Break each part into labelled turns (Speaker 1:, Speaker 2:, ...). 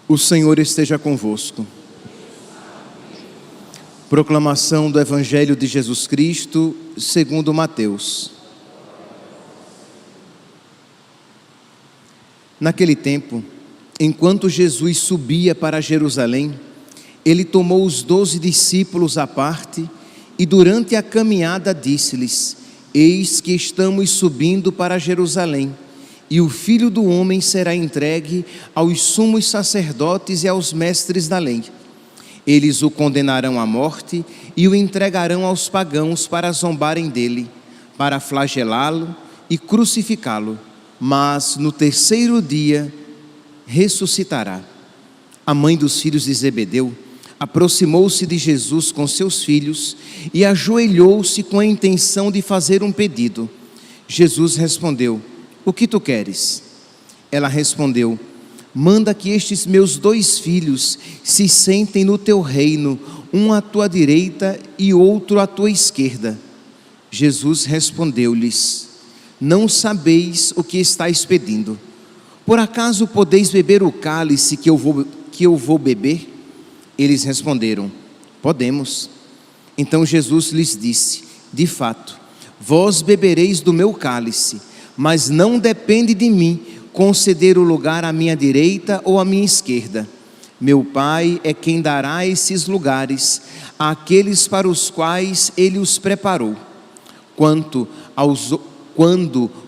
Speaker 1: O Senhor esteja convosco. Proclamação do Evangelho de Jesus Cristo, segundo Mateus. Naquele tempo, enquanto Jesus subia para Jerusalém, ele tomou os 12 discípulos à parte e durante a caminhada disse-lhes: Eis que estamos subindo para Jerusalém, e o Filho do Homem será entregue aos sumos sacerdotes e aos mestres da lei. Eles o condenarão à morte e o entregarão aos pagãos para zombarem dele, para flagelá-lo e crucificá-lo, mas no terceiro dia ressuscitará. A mãe dos filhos de Zebedeu aproximou-se de Jesus com seus filhos e ajoelhou-se com a intenção de fazer um pedido. Jesus respondeu: O que tu queres? Ela respondeu: Manda que estes meus 2 filhos se sentem no teu reino, um à tua direita e outro à tua esquerda. Jesus respondeu-lhes: Não sabeis o que estáis pedindo. Por acaso podeis beber o cálice que eu vou beber? Eles responderam: Podemos. Então Jesus lhes disse: De fato, vós bebereis do meu cálice, mas não depende de mim conceder o lugar à minha direita ou à minha esquerda. Meu Pai é quem dará esses lugares àqueles para os quais Ele os preparou. Quando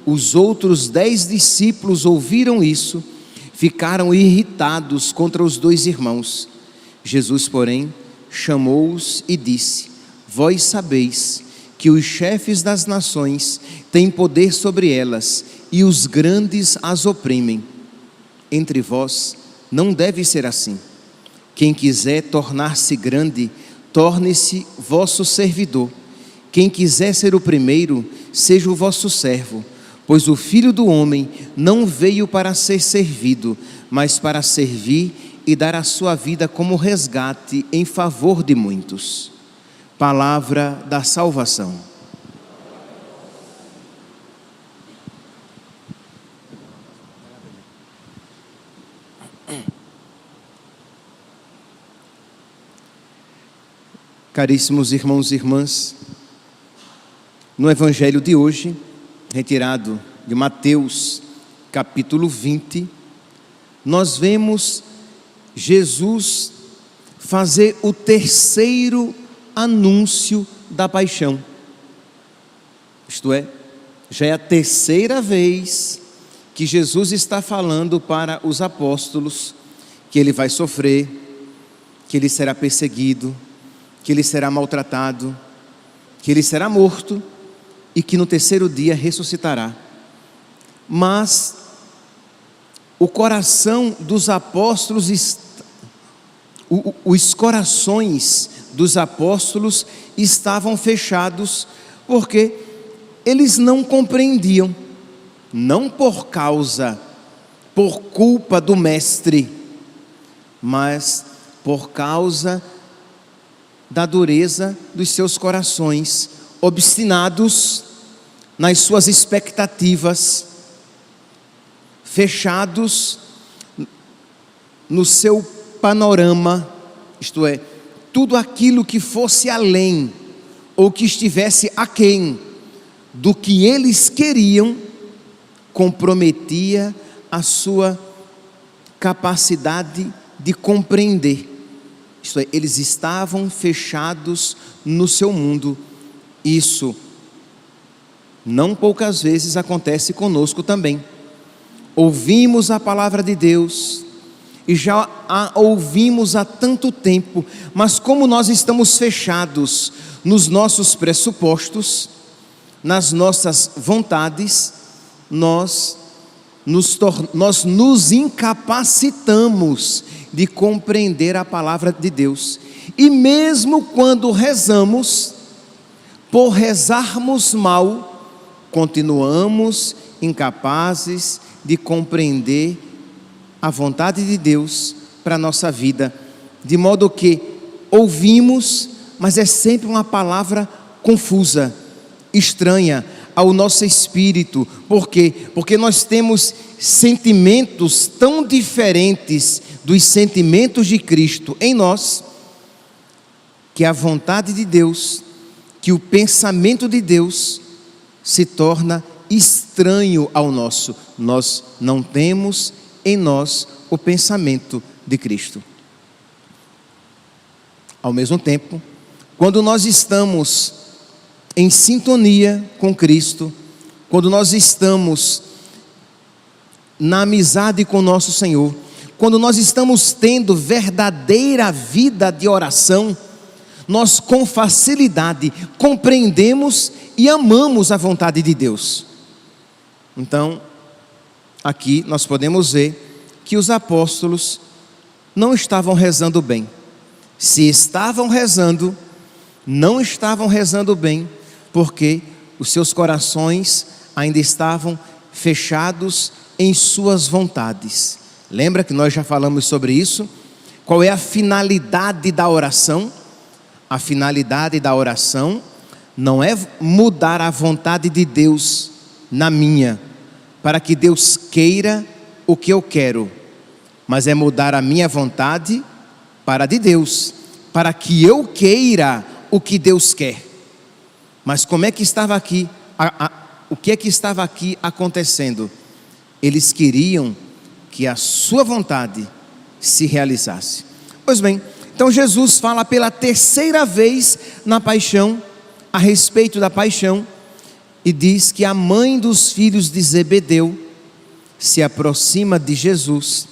Speaker 1: os outros 10 discípulos ouviram isso, ficaram irritados contra os 2 irmãos. Jesus, porém, chamou-os e disse: Vós sabeis que os chefes das nações têm poder sobre elas, e os grandes as oprimem. Entre vós não deve ser assim. Quem quiser tornar-se grande, torne-se vosso servidor. Quem quiser ser o primeiro, seja o vosso servo. Pois o Filho do Homem não veio para ser servido, mas para servir e dar a sua vida como resgate em favor de muitos. Palavra da salvação. Caríssimos irmãos e irmãs, no Evangelho de hoje, retirado de Mateus, capítulo 20, nós vemos Jesus fazer o terceiro anúncio da paixão. Isto é, já é a terceira vez que Jesus está falando para os apóstolos que ele vai sofrer, que ele será perseguido, que ele será maltratado, que ele será morto e que no terceiro dia ressuscitará. Mas o coração dos apóstolos, os corações dos apóstolos estavam fechados, porque eles não compreendiam, não por culpa do mestre, mas por causa da dureza dos seus corações, obstinados nas suas expectativas, fechados no seu panorama, isto é, tudo aquilo que fosse além, ou que estivesse aquém do que eles queriam, comprometia a sua capacidade de compreender. Isto é, eles estavam fechados no seu mundo. Isso não poucas vezes acontece conosco também. Ouvimos a palavra de Deus e já a ouvimos há tanto tempo, mas como nós estamos fechados nos nossos pressupostos, nas nossas vontades, nós nos incapacitamos de compreender a palavra de Deus. E mesmo quando rezamos, por rezarmos mal, continuamos incapazes de compreender a vontade de Deus para a nossa vida, de modo que ouvimos, mas é sempre uma palavra confusa, estranha, ao nosso espírito. Por quê? Porque nós temos sentimentos tão diferentes dos sentimentos de Cristo em nós, que a vontade de Deus, que o pensamento de Deus se torna estranho ao nosso. Nós não temos em nós o pensamento de Cristo. Ao mesmo tempo, quando nós estamos em sintonia com Cristo, quando nós estamos na amizade com nosso Senhor, quando nós estamos tendo verdadeira vida de oração, nós com facilidade compreendemos e amamos a vontade de Deus. Então, aqui nós podemos ver que os apóstolos não estavam rezando bem. Se estavam rezando, não estavam rezando bem, porque os seus corações ainda estavam fechados em suas vontades. Lembra que nós já falamos sobre isso? Qual é a finalidade da oração? A finalidade da oração não é mudar a vontade de Deus na minha, para que Deus queira o que eu quero, mas é mudar a minha vontade para a de Deus, para que eu queira o que Deus quer. Mas como é que estava aqui, o que é que estava aqui acontecendo? Eles queriam que a sua vontade se realizasse. Pois bem, então Jesus fala pela terceira vez na paixão, a respeito da paixão, e diz que a mãe dos filhos de Zebedeu se aproxima de Jesus,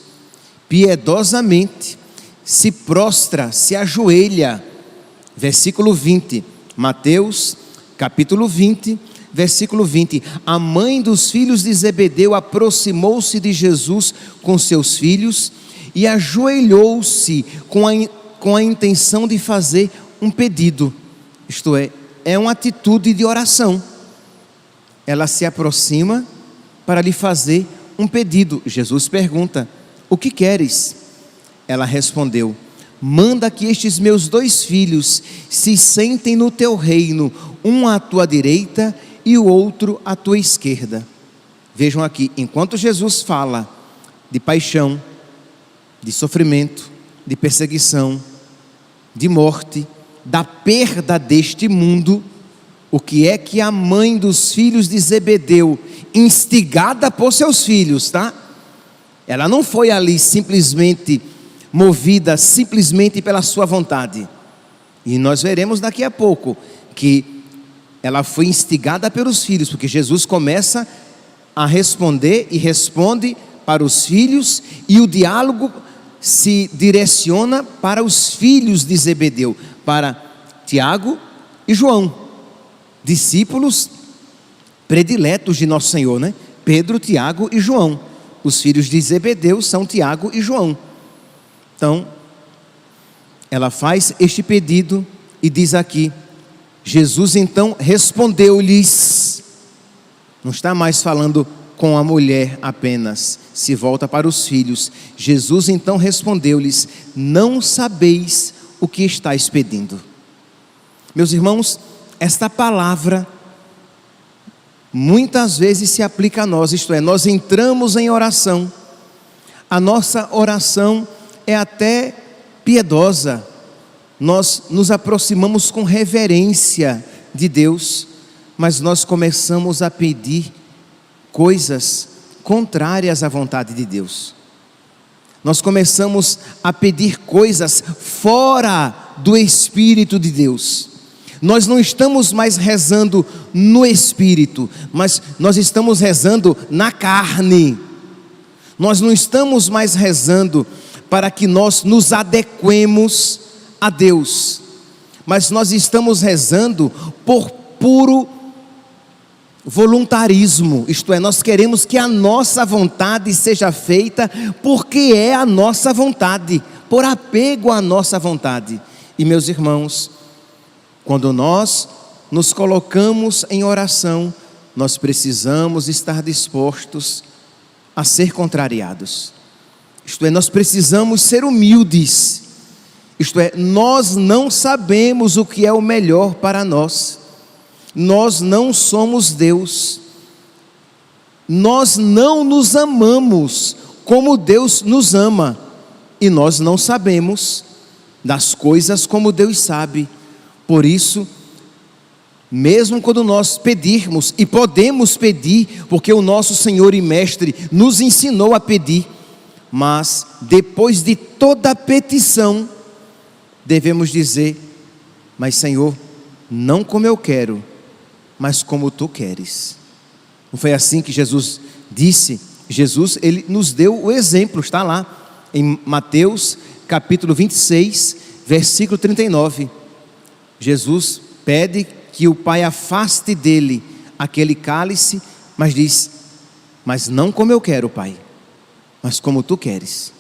Speaker 1: piedosamente se prostra, se ajoelha. Versículo 20, Mateus capítulo 20, versículo 20. A mãe dos filhos de Zebedeu aproximou-se de Jesus com seus filhos e ajoelhou-se com a intenção de fazer um pedido. Isto é uma atitude de oração. Ela se aproxima para lhe fazer um pedido. Jesus pergunta: o que queres? Ela respondeu: manda que estes meus 2 filhos se sentem no teu reino, um à tua direita e o outro à tua esquerda. Vejam aqui, enquanto Jesus fala de paixão, de sofrimento, de perseguição, de morte, da perda deste mundo, o que é que a mãe dos filhos de Zebedeu, instigada por seus filhos, tá? Ela não foi ali simplesmente movida simplesmente pela sua vontade. E nós veremos daqui a pouco que ela foi instigada pelos filhos, porque Jesus começa a responder e responde para os filhos, e o diálogo se direciona para os filhos de Zebedeu, para Tiago e João, discípulos prediletos de nosso Senhor, né? Pedro, Tiago e João. Os filhos de Zebedeu são Tiago e João. Então, ela faz este pedido e diz aqui: Jesus então respondeu-lhes. Não está mais falando com a mulher apenas, se volta para os filhos. Jesus então respondeu-lhes: não sabeis o que estáis pedindo. Meus irmãos, esta palavra muitas vezes se aplica a nós, isto é, nós entramos em oração, a nossa oração é até piedosa, nós nos aproximamos com reverência de Deus, mas nós começamos a pedir coisas contrárias à vontade de Deus. Nós começamos a pedir coisas fora do Espírito de Deus. Nós não estamos mais rezando no Espírito, mas nós estamos rezando na carne. Nós não estamos mais rezando para que nós nos adequemos a Deus, mas nós estamos rezando por puro voluntarismo, isto é, nós queremos que a nossa vontade seja feita porque é a nossa vontade, por apego à nossa vontade. E meus irmãos, quando nós nos colocamos em oração, nós precisamos estar dispostos a ser contrariados. Isto é, nós precisamos ser humildes. Isto é, nós não sabemos o que é o melhor para nós. Nós não somos Deus. Nós não nos amamos como Deus nos ama. E nós não sabemos das coisas como Deus sabe. Por isso, mesmo quando nós pedirmos, e podemos pedir, porque o nosso Senhor e Mestre nos ensinou a pedir, mas depois de toda petição, devemos dizer: mas Senhor, não como eu quero, mas como Tu queres. Não foi assim que Jesus disse? Jesus, Ele nos deu o exemplo, está lá em Mateus capítulo 26, versículo 39. Jesus pede que o Pai afaste dele aquele cálice, mas diz: mas não como eu quero, Pai, mas como Tu queres.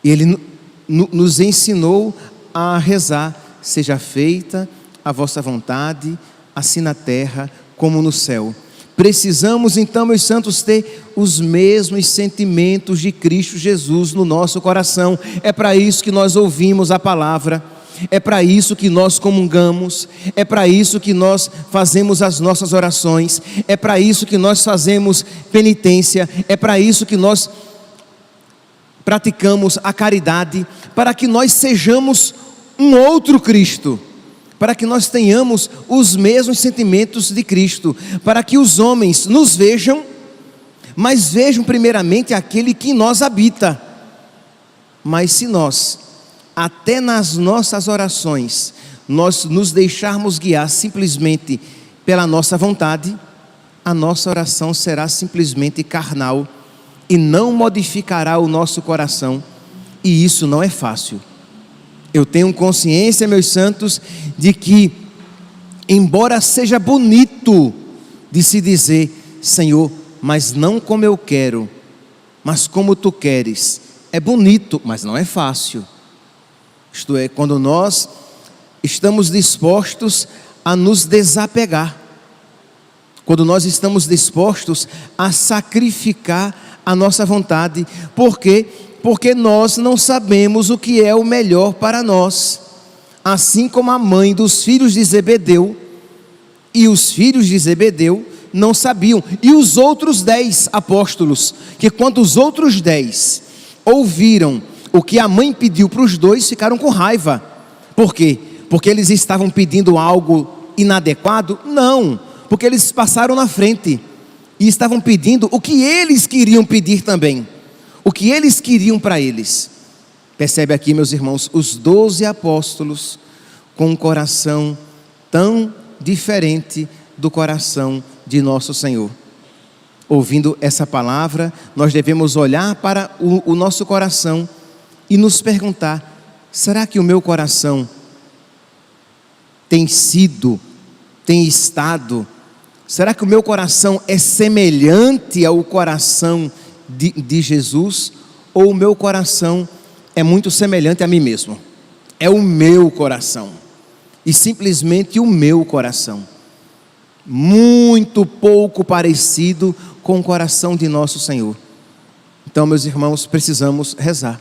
Speaker 1: E Ele nos ensinou a rezar: seja feita a vossa vontade, assim na terra como no céu. Precisamos então, meus santos, ter os mesmos sentimentos de Cristo Jesus no nosso coração. É para isso que nós ouvimos a palavra, é para isso que nós comungamos, é para isso que nós fazemos as nossas orações, é para isso que nós fazemos penitência, é para isso que nós praticamos a caridade, para que nós sejamos um outro Cristo, para que nós tenhamos os mesmos sentimentos de Cristo, para que os homens nos vejam, mas vejam primeiramente aquele que em nós habita. Mas se nós, até nas nossas orações, nós nos deixarmos guiar simplesmente pela nossa vontade, a nossa oração será simplesmente carnal e não modificará o nosso coração, e isso não é fácil. Eu tenho consciência, meus santos, de que, embora seja bonito de se dizer: Senhor, mas não como eu quero, mas como Tu queres, é bonito, mas não é fácil. Isto é, quando nós estamos dispostos a nos desapegar, quando nós estamos dispostos a sacrificar a nossa vontade. Por quê? Porque nós não sabemos o que é o melhor para nós. Assim como a mãe dos filhos de Zebedeu, e os filhos de Zebedeu não sabiam, e os outros 10 apóstolos, que quando os outros 10 ouviram o que a mãe pediu para os dois, ficaram com raiva. Por quê? Porque eles estavam pedindo algo inadequado? Não, porque eles passaram na frente e estavam pedindo o que eles queriam pedir também, o que eles queriam para eles. Percebe aqui, meus irmãos, os 12 apóstolos com um coração tão diferente do coração de nosso Senhor. Ouvindo essa palavra, nós devemos olhar para o nosso coração e nos perguntar: será que o meu coração tem estado, será que o meu coração é semelhante ao coração de Jesus? Ou o meu coração é muito semelhante a mim mesmo? É o meu coração, e simplesmente o meu coração, muito pouco parecido com o coração de nosso Senhor. Então, meus irmãos, precisamos rezar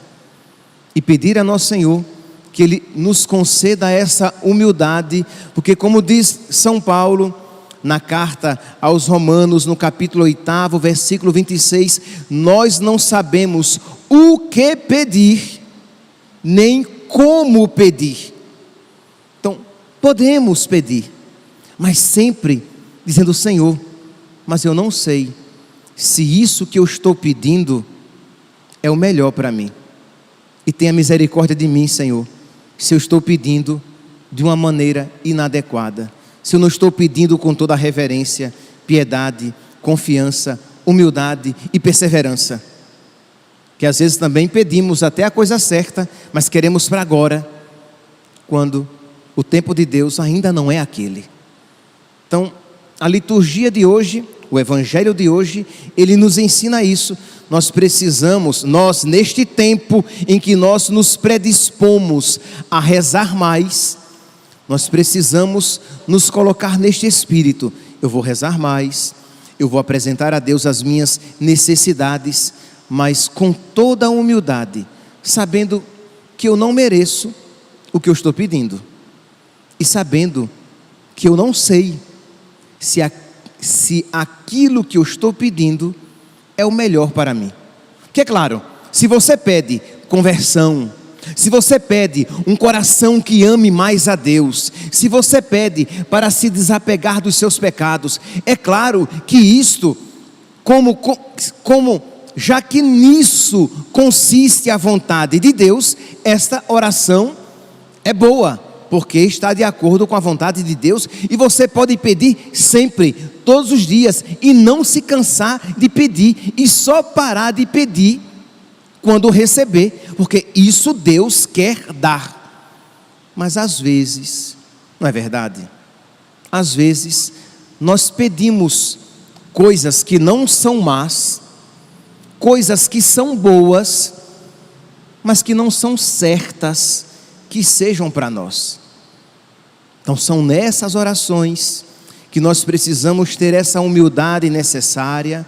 Speaker 1: e pedir a nosso Senhor que Ele nos conceda essa humildade, porque, como diz São Paulo na carta aos Romanos, no capítulo 8, versículo 26, nós não sabemos o que pedir, nem como pedir. Então, podemos pedir, mas sempre dizendo: Senhor, mas eu não sei se isso que eu estou pedindo é o melhor para mim. E tenha misericórdia de mim, Senhor, se eu estou pedindo de uma maneira inadequada, se eu não estou pedindo com toda a reverência, piedade, confiança, humildade e perseverança. Que às vezes também pedimos até a coisa certa, mas queremos para agora, quando o tempo de Deus ainda não é aquele. Então, a liturgia de hoje, o evangelho de hoje, ele nos ensina isso. Nós precisamos, neste tempo em que nós nos predispomos a rezar mais, nós precisamos nos colocar neste espírito: eu vou rezar mais, eu vou apresentar a Deus as minhas necessidades, mas com toda a humildade, sabendo que eu não mereço o que eu estou pedindo, e sabendo que eu não sei se aquilo que eu estou pedindo é o melhor para mim. Porque é claro, se você pede conversão, se você pede um coração que ame mais a Deus, se você pede para se desapegar dos seus pecados, é claro que isto, já que nisso consiste a vontade de Deus, esta oração é boa, porque está de acordo com a vontade de Deus, e você pode pedir sempre, todos os dias, e não se cansar de pedir, e só parar de pedir quando receber, porque isso Deus quer dar. Mas às vezes, não é verdade? Às vezes nós pedimos coisas que não são más, coisas que são boas, mas que não são certas que sejam para nós. Então são nessas orações que nós precisamos ter essa humildade necessária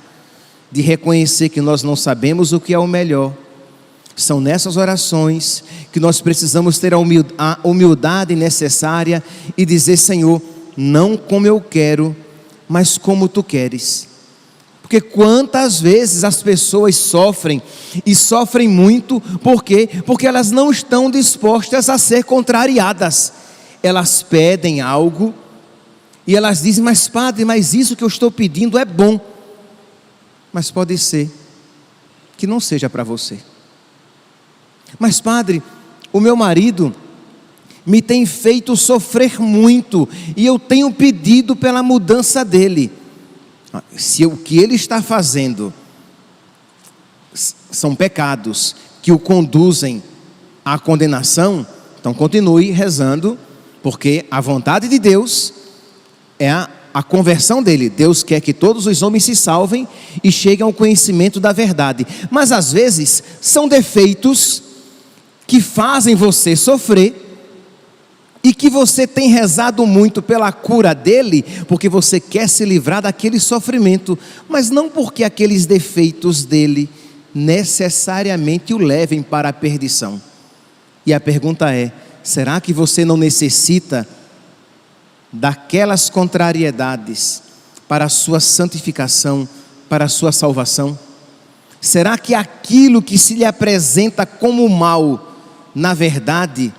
Speaker 1: de reconhecer que nós não sabemos o que é o melhor. São nessas orações que nós precisamos ter a humildade necessária e dizer: Senhor, não como eu quero, mas como Tu queres. Porque quantas vezes as pessoas sofrem, e sofrem muito, por quê? Porque elas não estão dispostas a ser contrariadas. Elas pedem algo, e elas dizem: mas Padre, mas isso que eu estou pedindo é bom. Mas pode ser que não seja para você. Mas Padre, o meu marido me tem feito sofrer muito, e eu tenho pedido pela mudança dele. Se o que ele está fazendo são pecados que o conduzem à condenação, então continue rezando, porque a vontade de Deus é a conversão dele. Deus quer que todos os homens se salvem e cheguem ao conhecimento da verdade. Mas às vezes são defeitos que fazem você sofrer, e que você tem rezado muito pela cura dele, porque você quer se livrar daquele sofrimento, mas não porque aqueles defeitos dele necessariamente o levem para a perdição. E a pergunta é: será que você não necessita daquelas contrariedades para a sua santificação, para a sua salvação? Será que aquilo que se lhe apresenta como mal, na verdade,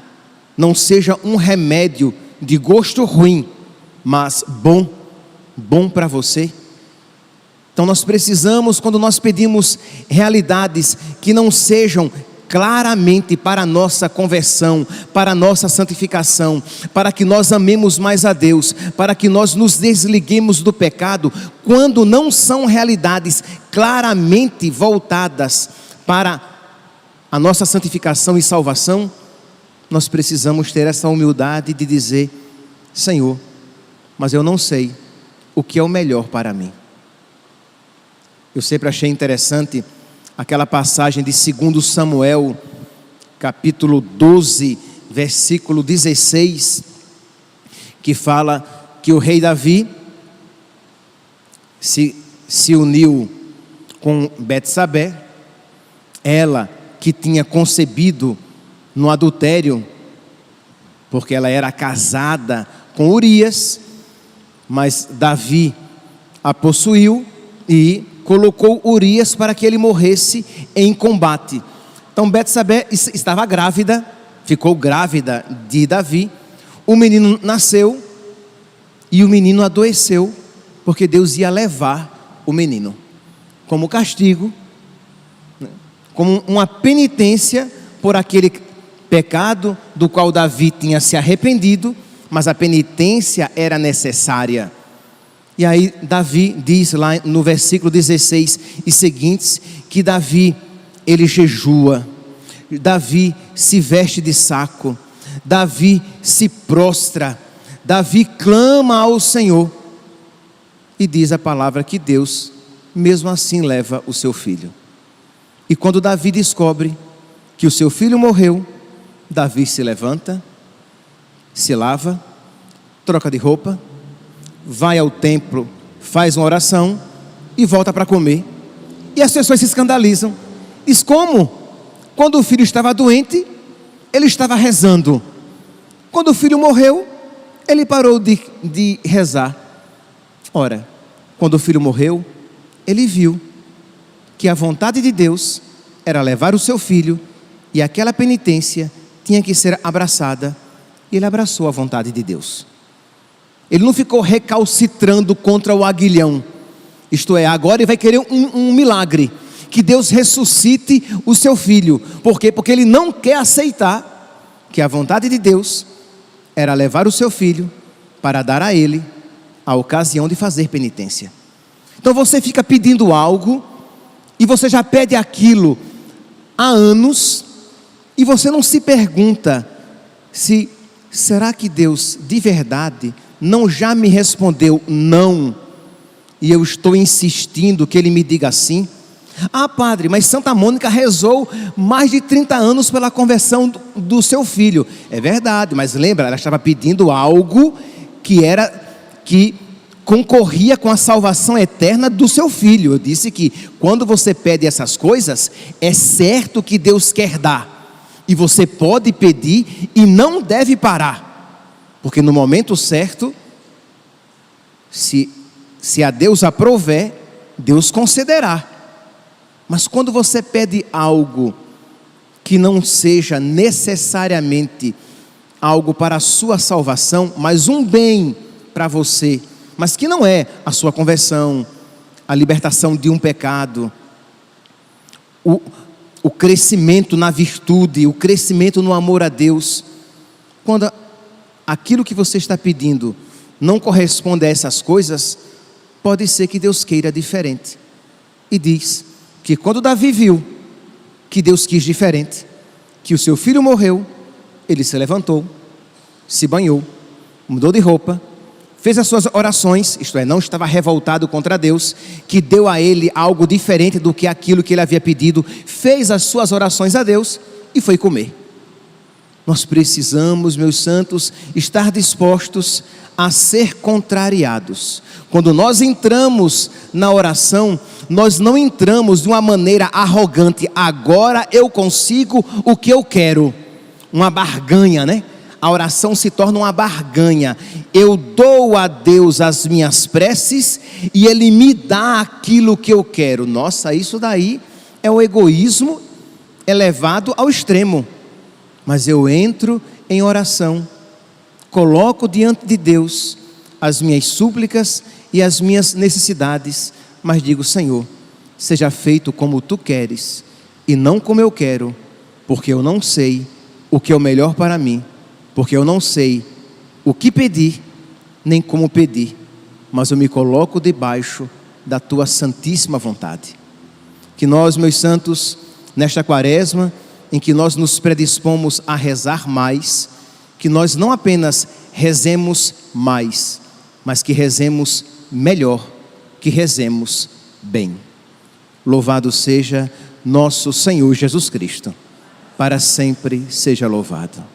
Speaker 1: não seja um remédio de gosto ruim, mas bom para você? Então nós precisamos, quando nós pedimos realidades que não sejam claramente para a nossa conversão, para a nossa santificação, para que nós amemos mais a Deus, para que nós nos desliguemos do pecado, quando não são realidades claramente voltadas para a nossa santificação e salvação, nós precisamos ter essa humildade de dizer: Senhor, mas eu não sei o que é o melhor para mim. Eu sempre achei interessante aquela passagem de 2 Samuel, capítulo 12, versículo 16, que fala que o rei Davi se uniu com Betsabé, ela que tinha concebido no adultério, porque ela era casada com Urias, mas Davi a possuiu e colocou Urias para que ele morresse em combate. Então Betsabé estava grávida, ficou grávida de Davi, o menino nasceu e o menino adoeceu, porque Deus ia levar o menino como castigo, como uma penitência por aquele pecado do qual Davi tinha se arrependido, mas a penitência era necessária. E aí Davi diz lá no versículo 16 e seguintes, que Davi, ele jejua, Davi se veste de saco, Davi se prostra, Davi clama ao Senhor, e diz a palavra que Deus mesmo assim leva o seu filho. E quando Davi descobre que o seu filho morreu, Davi se levanta, se lava, troca de roupa, vai ao templo, faz uma oração e volta para comer. E as pessoas se escandalizam. Diz: como? Quando o filho estava doente, ele estava rezando. Quando o filho morreu, ele parou de rezar. Ora, quando o filho morreu, ele viu que a vontade de Deus era levar o seu filho e aquela penitência tinha que ser abraçada, e ele abraçou a vontade de Deus. Ele não ficou recalcitrando contra o aguilhão, isto é, agora ele vai querer um milagre, que Deus ressuscite o seu filho. Por quê? Porque ele não quer aceitar que a vontade de Deus era levar o seu filho para dar a ele a ocasião de fazer penitência. Então você fica pedindo algo, e você já pede aquilo há anos, e você não se pergunta será que Deus de verdade não já me respondeu não, e eu estou insistindo que Ele me diga sim? Ah, padre, mas Santa Mônica rezou mais de 30 anos pela conversão do seu filho. É verdade, mas lembra, ela estava pedindo algo que concorria com a salvação eterna do seu filho. Eu disse que quando você pede essas coisas, é certo que Deus quer dar, e você pode pedir e não deve parar, porque no momento certo, se a Deus aprover, Deus concederá. Mas quando você pede algo que não seja necessariamente algo para a sua salvação, mas um bem para você, mas que não é a sua conversão, a libertação de um pecado, o crescimento na virtude, o crescimento no amor a Deus, quando aquilo que você está pedindo não corresponde a essas coisas, pode ser que Deus queira diferente. E diz que quando Davi viu que Deus quis diferente, que o seu filho morreu, ele se levantou, se banhou, mudou de roupa, fez as suas orações, isto é, não estava revoltado contra Deus, que deu a ele algo diferente do que aquilo que ele havia pedido, fez as suas orações a Deus e foi comer. Nós precisamos, meus santos, estar dispostos a ser contrariados. Quando nós entramos na oração, nós não entramos de uma maneira arrogante, agora eu consigo o que eu quero, uma barganha, né? A oração se torna uma barganha. Eu dou a Deus as minhas preces e Ele me dá aquilo que eu quero. Nossa, isso daí é o egoísmo elevado ao extremo. Mas eu entro em oração, coloco diante de Deus as minhas súplicas e as minhas necessidades, mas digo: Senhor, seja feito como Tu queres e não como eu quero, porque eu não sei o que é o melhor para mim, porque eu não sei o que pedir, nem como pedir, mas eu me coloco debaixo da Tua santíssima vontade. Que nós, meus santos, nesta quaresma, em que nós nos predispomos a rezar mais, que nós não apenas rezemos mais, mas que rezemos melhor, que rezemos bem. Louvado seja nosso Senhor Jesus Cristo, para sempre seja louvado.